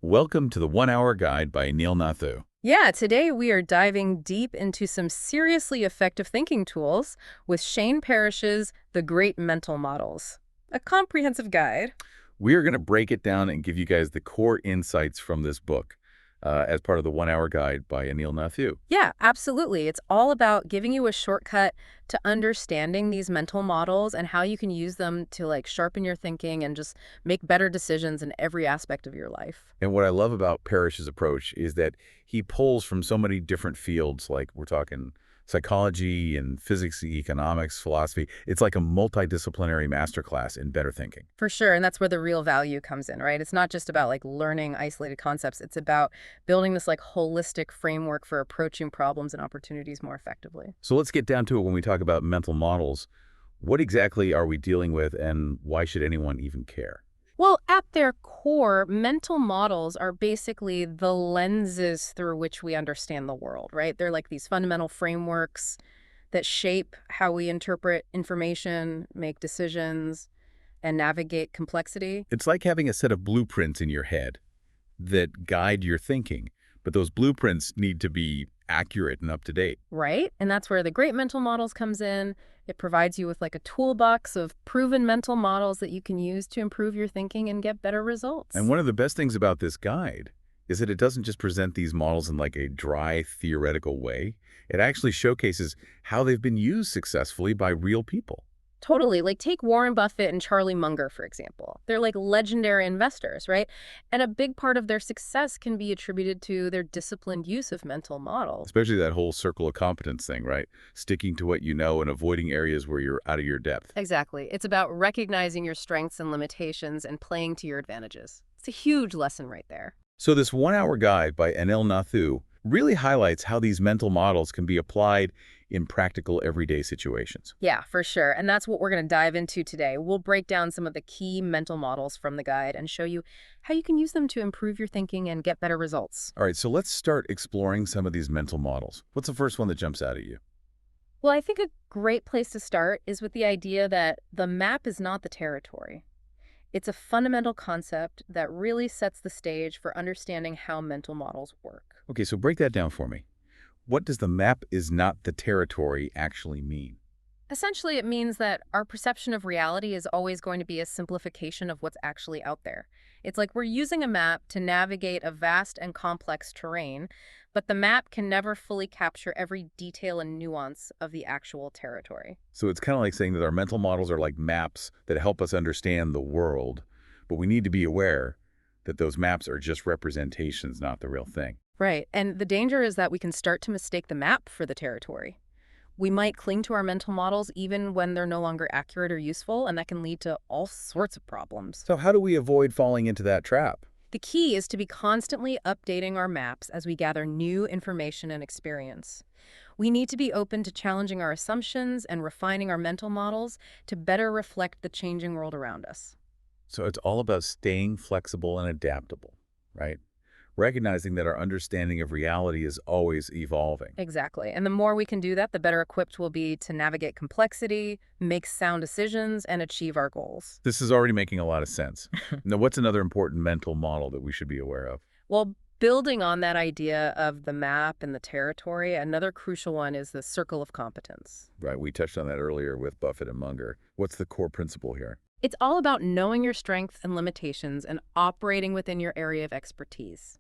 Welcome to the 1 Hour Guide by Neil Nathu. Yeah, today we are diving deep into some seriously effective thinking tools with Shane Parrish's The Great Mental Models, a comprehensive guide. We are going to break it down and give you guys the core insights from this book as part of the 1 Hour Guide by Neil Nathu. Yeah, absolutely. It's all about giving you a shortcut to understanding these mental models and how you can use them to sharpen your thinking and just make better decisions in every aspect of your life. And what I love about Parrish's approach is that he pulls from so many different fields, like we're talking psychology and physics, economics, philosophy. It's like a multidisciplinary masterclass in better thinking. For sure, and that's where the real value comes in, right? It's not just about learning isolated concepts. It's about building this holistic framework for approaching problems and opportunities more effectively. So let's get down to it when we talk about mental models. What exactly are we dealing with, and why should anyone even care? Well, at their core, mental models are basically the lenses through which we understand the world, right? They're like these fundamental frameworks that shape how we interpret information, make decisions, and navigate complexity. It's like having a set of blueprints in your head that guide your thinking, but those blueprints need to be accurate and up to date. Right? And that's where the great mental models comes in. It provides you with a toolbox of proven mental models that you can use to improve your thinking and get better results. And one of the best things about this guide is that it doesn't just present these models in a dry, theoretical way. It actually showcases how they've been used successfully by real people. Totally. Take Warren Buffett and Charlie Munger, for example. They're legendary investors, right? And a big part of their success can be attributed to their disciplined use of mental models. Especially that whole circle of competence thing, right? Sticking to what you know and avoiding areas where you're out of your depth. Exactly. It's about recognizing your strengths and limitations and playing to your advantages. It's a huge lesson right there. So this 1 Hour Guide by Neil Nathu really highlights how these mental models can be applied in practical everyday situations. Yeah, for sure. And that's what we're going to dive into today. We'll break down some of the key mental models from the guide and show you how you can use them to improve your thinking and get better results. All right, so let's start exploring some of these mental models. What's the first one that jumps out at you? Well, I think a great place to start is with the idea that the map is not the territory. It's a fundamental concept that really sets the stage for understanding how mental models work. Okay, so break that down for me. What does the map is not the territory actually mean? Essentially, it means that our perception of reality is always going to be a simplification of what's actually out there. It's like we're using a map to navigate a vast and complex terrain, but the map can never fully capture every detail and nuance of the actual territory. So it's kind of like saying that our mental models are like maps that help us understand the world, but we need to be aware that those maps are just representations, not the real thing. Right, and the danger is that we can start to mistake the map for the territory. We might cling to our mental models even when they're no longer accurate or useful, and that can lead to all sorts of problems. So how do we avoid falling into that trap? The key is to be constantly updating our maps as we gather new information and experience. We need to be open to challenging our assumptions and refining our mental models to better reflect the changing world around us. So it's all about staying flexible and adaptable, right? Recognizing that our understanding of reality is always evolving. Exactly. And the more we can do that, the better equipped we'll be to navigate complexity, make sound decisions, and achieve our goals. This is already making a lot of sense. Now, what's another important mental model that we should be aware of? Well, building on that idea of the map and the territory, another crucial one is the circle of competence. Right, we touched on that earlier with Buffett and Munger. What's the core principle here? It's all about knowing your strengths and limitations and operating within your area of expertise.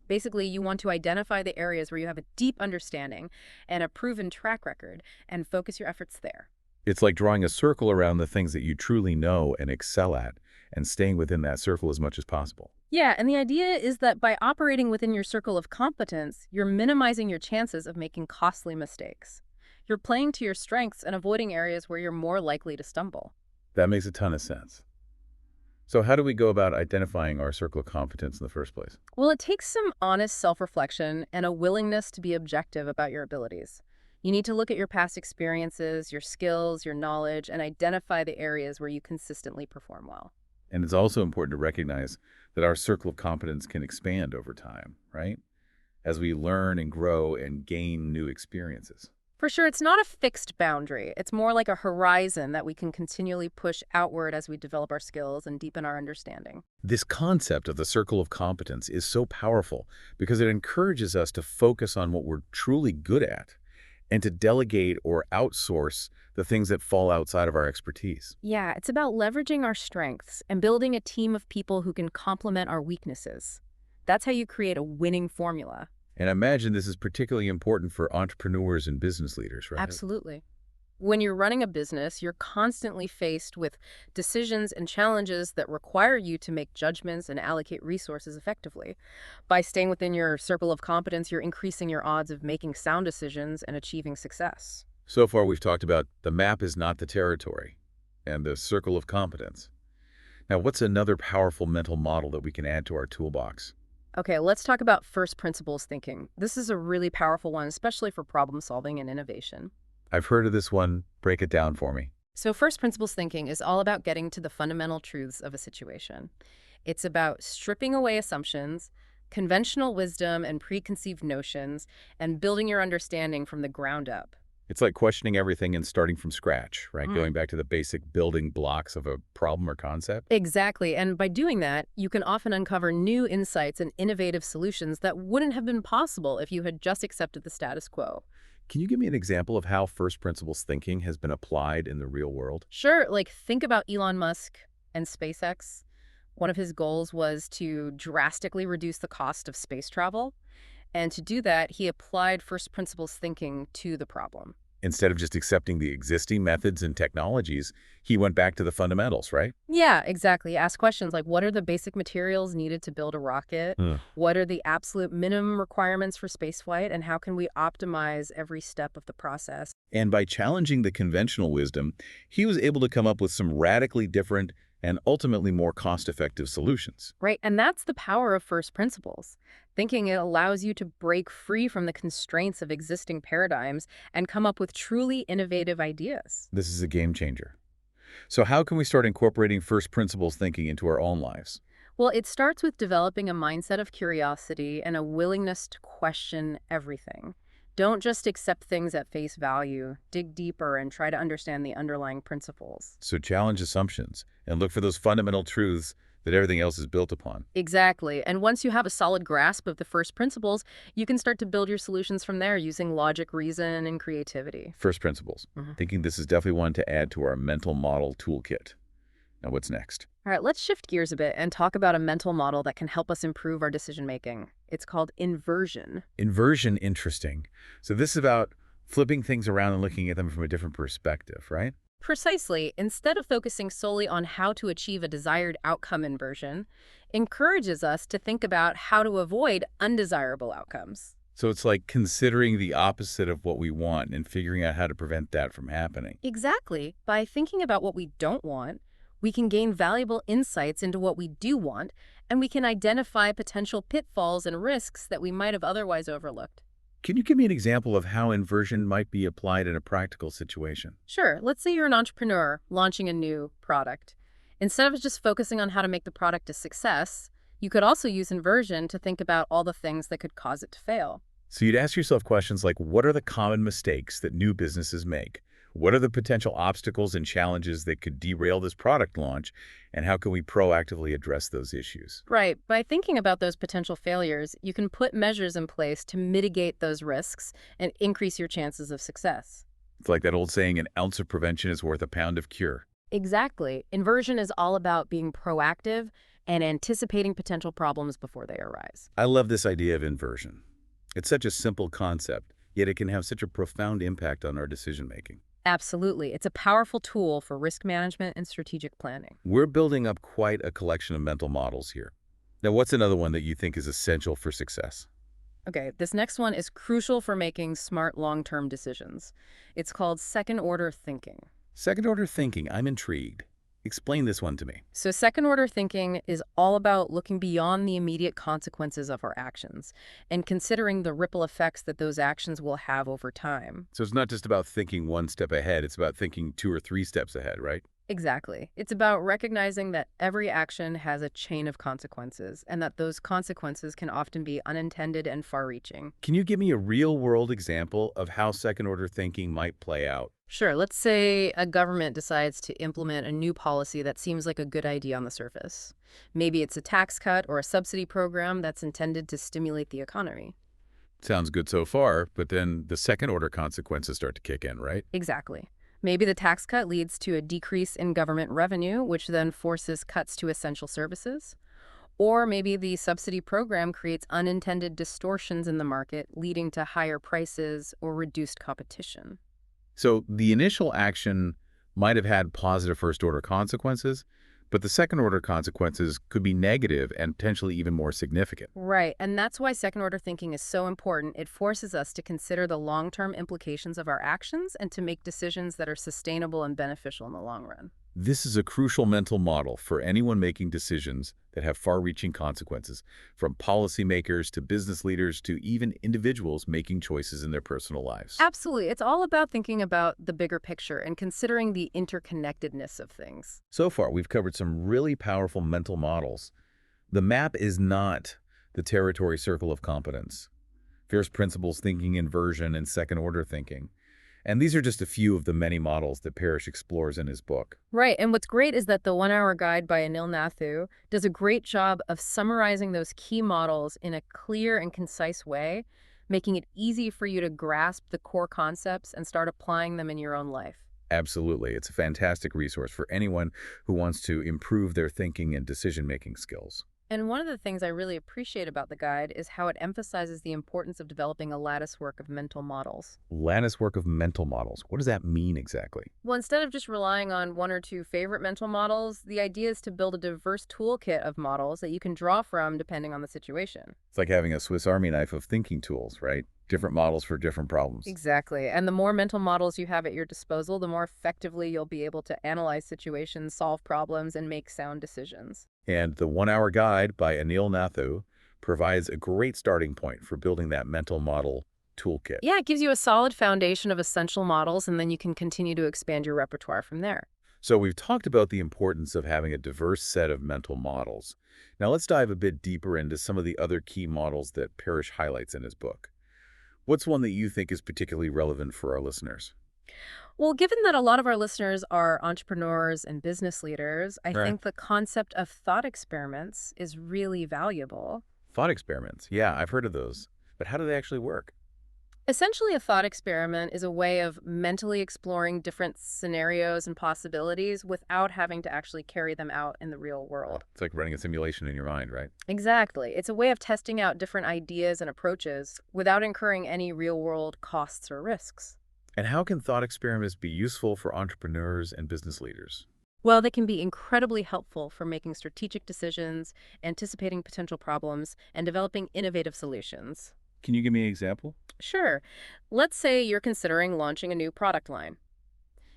Basically, you want to identify the areas where you have a deep understanding and a proven track record and focus your efforts there. It's like drawing a circle around the things that you truly know and excel at and staying within that circle as much as possible. Yeah, and the idea is that by operating within your circle of competence, you're minimizing your chances of making costly mistakes. You're playing to your strengths and avoiding areas where you're more likely to stumble. That makes a ton of sense. So how do we go about identifying our circle of competence in the first place? Well, it takes some honest self-reflection and a willingness to be objective about your abilities. You need to look at your past experiences, your skills, your knowledge, and identify the areas where you consistently perform well. And it's also important to recognize that our circle of competence can expand over time, right? As we learn and grow and gain new experiences. For sure, it's not a fixed boundary. It's more like a horizon that we can continually push outward as we develop our skills and deepen our understanding. This concept of the circle of competence is so powerful because it encourages us to focus on what we're truly good at and to delegate or outsource the things that fall outside of our expertise. Yeah, it's about leveraging our strengths and building a team of people who can complement our weaknesses. That's how you create a winning formula. And I imagine this is particularly important for entrepreneurs and business leaders, right? Absolutely. When you're running a business, you're constantly faced with decisions and challenges that require you to make judgments and allocate resources effectively. By staying within your circle of competence, you're increasing your odds of making sound decisions and achieving success. So far, we've talked about the map is not the territory and the circle of competence. Now, what's another powerful mental model that we can add to our toolbox? Okay, let's talk about first principles thinking. This is a really powerful one, especially for problem solving and innovation. I've heard of this one. Break it down for me. So, first principles thinking is all about getting to the fundamental truths of a situation. It's about stripping away assumptions, conventional wisdom, and preconceived notions, and building your understanding from the ground up. It's like questioning everything and starting from scratch, right? Mm. Going back to the basic building blocks of a problem or concept. Exactly. And by doing that, you can often uncover new insights and innovative solutions that wouldn't have been possible if you had just accepted the status quo. Can you give me an example of how first principles thinking has been applied in the real world? Sure, like think about Elon Musk and SpaceX. One of his goals was to drastically reduce the cost of space travel. And to do that, he applied first principles thinking to the problem. Instead of just accepting the existing methods and technologies, he went back to the fundamentals, right? Yeah, exactly. Ask questions like what are the basic materials needed to build a rocket? Huh. What are the absolute minimum requirements for spaceflight? And how can we optimize every step of the process? And by challenging the conventional wisdom, he was able to come up with some radically different and ultimately more cost-effective solutions. Right. And that's the power of first principles. Thinking it allows you to break free from the constraints of existing paradigms and come up with truly innovative ideas. This is a game changer. So how can we start incorporating first principles thinking into our own lives? Well, it starts with developing a mindset of curiosity and a willingness to question everything. Don't just accept things at face value. Dig deeper and try to understand the underlying principles. So challenge assumptions and look for those fundamental truths that everything else is built upon. Exactly. And once you have a solid grasp of the first principles, you can start to build your solutions from there using logic, reason, and creativity. First principles. Mhm. Thinking this is definitely one to add to our mental model toolkit. Now what's next? All right, let's shift gears a bit and talk about a mental model that can help us improve our decision making. It's called inversion. Inversion, interesting. So this is about flipping things around and looking at them from a different perspective, right? Precisely, instead of focusing solely on how to achieve a desired outcome, inversion encourages us to think about how to avoid undesirable outcomes. So it's like considering the opposite of what we want and figuring out how to prevent that from happening. Exactly. By thinking about what we don't want, we can gain valuable insights into what we do want, and we can identify potential pitfalls and risks that we might have otherwise overlooked. Can you give me an example of how inversion might be applied in a practical situation? Sure, let's say you're an entrepreneur launching a new product. Instead of just focusing on how to make the product a success, you could also use inversion to think about all the things that could cause it to fail. So you'd ask yourself questions like, what are the common mistakes that new businesses make? What are the potential obstacles and challenges that could derail this product launch? And how can we proactively address those issues? Right. By thinking about those potential failures, you can put measures in place to mitigate those risks and increase your chances of success. It's like that old saying, an ounce of prevention is worth a pound of cure. Exactly. Inversion is all about being proactive and anticipating potential problems before they arise. I love this idea of inversion. It's such a simple concept, yet it can have such a profound impact on our decision-making. Absolutely. It's a powerful tool for risk management and strategic planning. We're building up quite a collection of mental models here. Now, what's another one that you think is essential for success? Okay, this next one is crucial for making smart long-term decisions. It's called second-order thinking. Second-order thinking, I'm intrigued. Explain this one to me. So second-order thinking is all about looking beyond the immediate consequences of our actions and considering the ripple effects that those actions will have over time. So it's not just about thinking one step ahead, it's about thinking 2 or 3 steps ahead, right? Exactly. It's about recognizing that every action has a chain of consequences, and that those consequences can often be unintended and far-reaching. Can you give me a real-world example of how second-order thinking might play out? Sure, let's say a government decides to implement a new policy that seems like a good idea on the surface. Maybe it's a tax cut or a subsidy program that's intended to stimulate the economy. Sounds good so far, but then the second-order consequences start to kick in, right? Exactly. Maybe the tax cut leads to a decrease in government revenue, which then forces cuts to essential services. Or maybe the subsidy program creates unintended distortions in the market, leading to higher prices or reduced competition. So the initial action might have had positive first-order consequences, but the second-order consequences could be negative and potentially even more significant. Right, and that's why second order thinking is so important. It forces us to consider the long-term implications of our actions and to make decisions that are sustainable and beneficial in the long run. This is a crucial mental model for anyone making decisions that have far-reaching consequences, from policymakers to business leaders to even individuals making choices in their personal lives. Absolutely. It's all about thinking about the bigger picture and considering the interconnectedness of things. So far, we've covered some really powerful mental models. The map is not the territory circle of competence. There's principles thinking, inversion, and second-order thinking. And these are just a few of the many models that Parrish explores in his book. Right, and what's great is that the 1 Hour Guide by Anil Nathu does a great job of summarizing those key models in a clear and concise way, making it easy for you to grasp the core concepts and start applying them in your own life. Absolutely. It's a fantastic resource for anyone who wants to improve their thinking and decision-making skills. And one of the things I really appreciate about the guide is how it emphasizes the importance of developing a lattice work of mental models. Lattice work of mental models. What does that mean exactly? Well, instead of just relying on one or two favorite mental models, the idea is to build a diverse toolkit of models that you can draw from depending on the situation. It's like having a Swiss Army knife of thinking tools, right? Different models for different problems. Exactly. And the more mental models you have at your disposal, the more effectively you'll be able to analyze situations, solve problems, and make sound decisions. And the 1 Hour Guide by Anil Nathu provides a great starting point for building that mental model toolkit. Yeah, it gives you a solid foundation of essential models, and then you can continue to expand your repertoire from there. So we've talked about the importance of having a diverse set of mental models. Now let's dive a bit deeper into some of the other key models that Parrish highlights in his book. What's one that you think is particularly relevant for our listeners? Well, given that a lot of our listeners are entrepreneurs and business leaders, I Right. think the concept of thought experiments is really valuable. Thought experiments. Yeah, I've heard of those. But how do they actually work? Essentially, a thought experiment is a way of mentally exploring different scenarios and possibilities without having to actually carry them out in the real world. It's like running a simulation in your mind, right? Exactly. It's a way of testing out different ideas and approaches without incurring any real-world costs or risks. And how can thought experiments be useful for entrepreneurs and business leaders? Well, they can be incredibly helpful for making strategic decisions, anticipating potential problems, and developing innovative solutions. Can you give me an example? Sure. Let's say you're considering launching a new product line.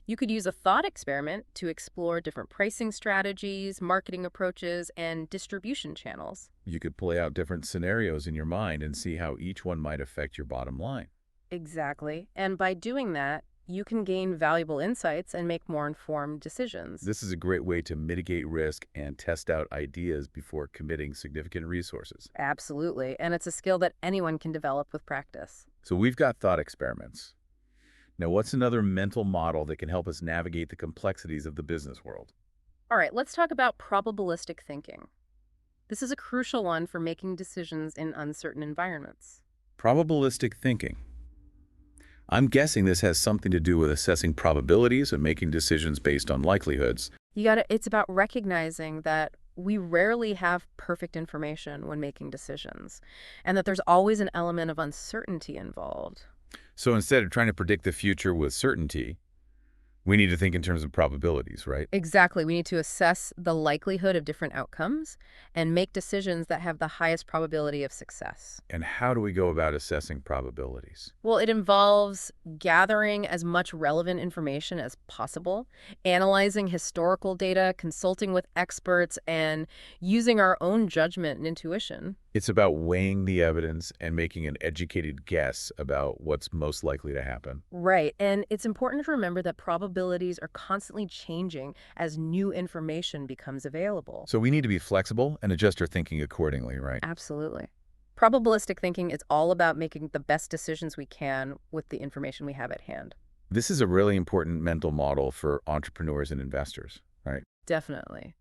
You could use a thought experiment to explore different pricing strategies, marketing approaches, and distribution channels. You could play out different scenarios in your mind and see how each one might affect your bottom line. Exactly. And by doing that, you can gain valuable insights and make more informed decisions. This is a great way to mitigate risk and test out ideas before committing significant resources. Absolutely. And it's a skill that anyone can develop with practice. So we've got thought experiments. Now, what's another mental model that can help us navigate the complexities of the business world? All right, let's talk about probabilistic thinking. This is a crucial one for making decisions in uncertain environments. Probabilistic thinking. I'm guessing this has something to do with assessing probabilities and making decisions based on likelihoods. It's about recognizing that we rarely have perfect information when making decisions, and that there's always an element of uncertainty involved. So instead of trying to predict the future with certainty, we need to think in terms of probabilities, right? Exactly. We need to assess the likelihood of different outcomes and make decisions that have the highest probability of success. And how do we go about assessing probabilities? Well, it involves gathering as much relevant information as possible, analyzing historical data, consulting with experts, and using our own judgment and intuition. It's about weighing the evidence and making an educated guess about what's most likely to happen. Right. And it's important to remember that probabilities are constantly changing as new information becomes available. So we need to be flexible and adjust our thinking accordingly, right? Absolutely. Probabilistic thinking is all about making the best decisions we can with the information we have at hand. This is a really important mental model for entrepreneurs and investors, right? Definitely.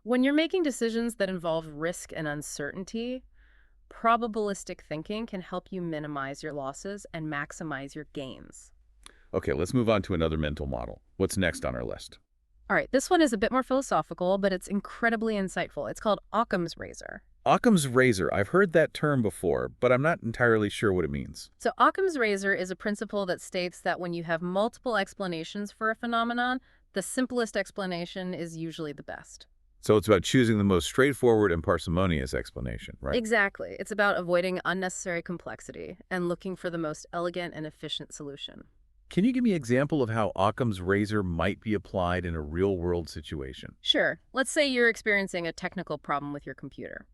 When you're making decisions that involve risk and uncertainty, probabilistic thinking can help you minimize your losses and maximize your gains. Okay, let's move on to another mental model. What's next on our list? All right, this one is a bit more philosophical, but it's incredibly insightful. It's called Occam's razor. Occam's razor. I've heard that term before, but I'm not entirely sure what it means. So, Occam's razor is a principle that states that when you have multiple explanations for a phenomenon, the simplest explanation is usually the best. So it's about choosing the most straightforward and parsimonious explanation, right? Exactly. It's about avoiding unnecessary complexity and looking for the most elegant and efficient solution. Can you give me an example of how Occam's razor might be applied in a real-world situation? Sure, let's say you're experiencing a technical problem with your computer.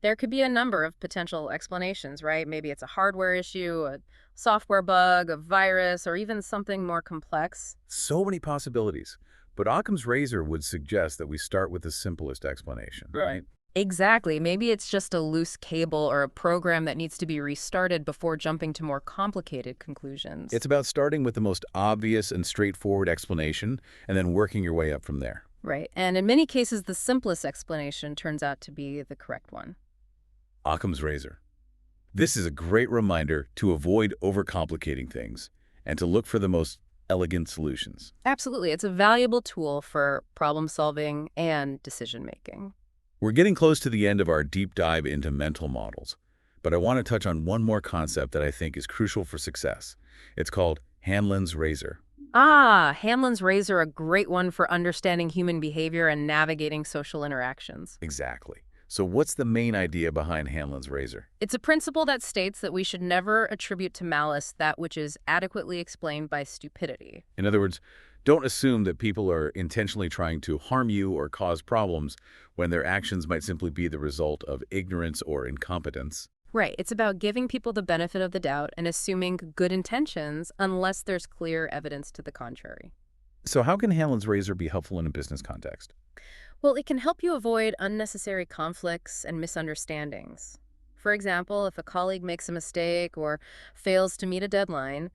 There could be a number of potential explanations, right? Maybe it's a hardware issue, a software bug, a virus, or even something more complex. So many possibilities. But Occam's razor would suggest that we start with the simplest explanation, right? Exactly. Maybe it's just a loose cable or a program that needs to be restarted before jumping to more complicated conclusions. It's about starting with the most obvious and straightforward explanation and then working your way up from there. Right. And in many cases, the simplest explanation turns out to be the correct one. Occam's razor. This is a great reminder to avoid overcomplicating things and to look for the most elegant solutions. Absolutely. It's a valuable tool for problem solving and decision making. We're getting close to the end of our deep dive into mental models, but I want to touch on one more concept that I think is crucial for success. It's called Hanlon's razor. Ah, Hamlin's razor, a great one for understanding human behavior and navigating social interactions. Exactly. So what's the main idea behind Hanlon's razor? It's a principle that states that we should never attribute to malice that which is adequately explained by stupidity. In other words, don't assume that people are intentionally trying to harm you or cause problems when their actions might simply be the result of ignorance or incompetence. Right, it's about giving people the benefit of the doubt and assuming good intentions unless there's clear evidence to the contrary. So how can Hanlon's razor be helpful in a business context? Well, it can help you avoid unnecessary conflicts and misunderstandings. For example, if a colleague makes a mistake or fails to meet a deadline,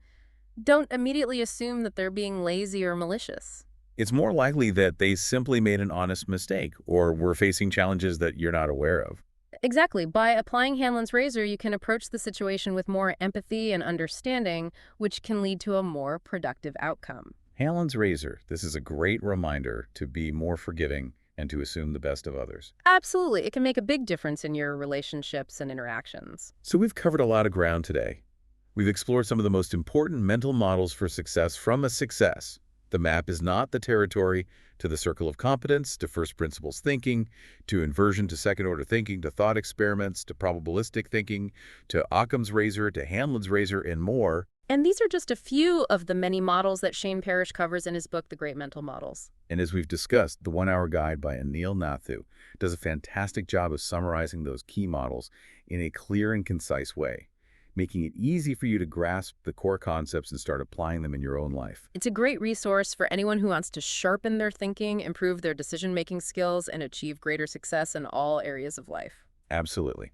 don't immediately assume that they're being lazy or malicious. It's more likely that they simply made an honest mistake or were facing challenges that you're not aware of. Exactly. By applying Hanlon's razor, you can approach the situation with more empathy and understanding, which can lead to a more productive outcome. Hanlon's razor, this is a great reminder to be more forgiving and to assume the best of others. Absolutely. It can make a big difference in your relationships and interactions. So we've covered a lot of ground today. We've explored some of the most important mental models for success from a success. The map is not the territory to the circle of competence, to first principles thinking, to inversion to second-order thinking, to thought experiments, to probabilistic thinking, to Occam's razor, to Hanlon's razor, and more. And these are just a few of the many models that Shane Parrish covers in his book, The Great Mental Models. And as we've discussed, the 1-Hour Guide by Anil Nathu does a fantastic job of summarizing those key models in a clear and concise way, making it easy for you to grasp the core concepts and start applying them in your own life. It's a great resource for anyone who wants to sharpen their thinking, improve their decision-making skills, and achieve greater success in all areas of life. Absolutely.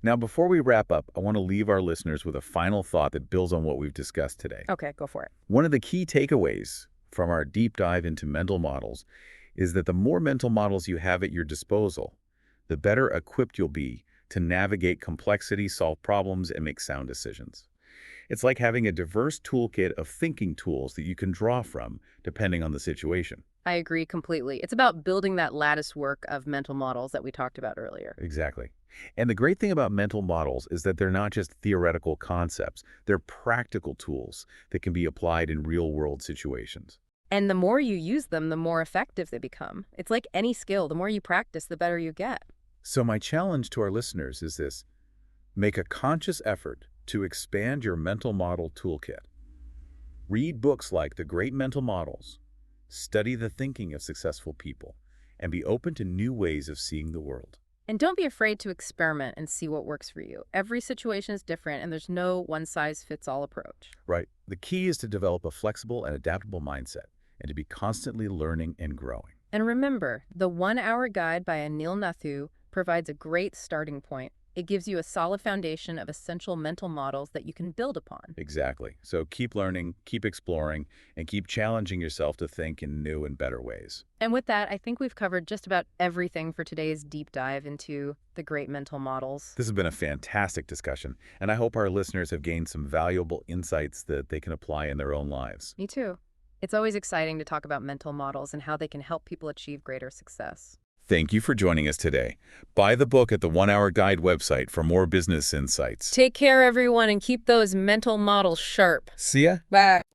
Now, before we wrap up, I want to leave our listeners with a final thought that builds on what we've discussed today. Okay, go for it. One of the key takeaways from our deep dive into mental models is that the more mental models you have at your disposal, the better equipped you'll be to navigate complexity, solve problems, and make sound decisions. It's like having a diverse toolkit of thinking tools that you can draw from, depending on the situation. I agree completely. It's about building that lattice work of mental models that we talked about earlier. Exactly. And the great thing about mental models is that they're not just theoretical concepts. They're practical tools that can be applied in real-world situations. And the more you use them, the more effective they become. It's like any skill. The more you practice, the better you get. So my challenge to our listeners is this: make a conscious effort to expand your mental model toolkit. Read books like The Great Mental Models, study the thinking of successful people, and be open to new ways of seeing the world. And don't be afraid to experiment and see what works for you. Every situation is different, and there's no one-size-fits-all approach. Right. The key is to develop a flexible and adaptable mindset and to be constantly learning and growing. And remember, the 1 Hour Guide by Anil Nathu provides a great starting point. It gives you a solid foundation of essential mental models that you can build upon. Exactly. So keep learning, keep exploring, and keep challenging yourself to think in new and better ways. And with that, I think we've covered just about everything for today's deep dive into the great mental models. This has been a fantastic discussion, and I hope our listeners have gained some valuable insights that they can apply in their own lives. Me too. It's always exciting to talk about mental models and how they can help people achieve greater success. Thank you for joining us today. Buy the book at the 1 Hour Guide website for more business insights. Take care, everyone, and keep those mental models sharp. See ya! Bye.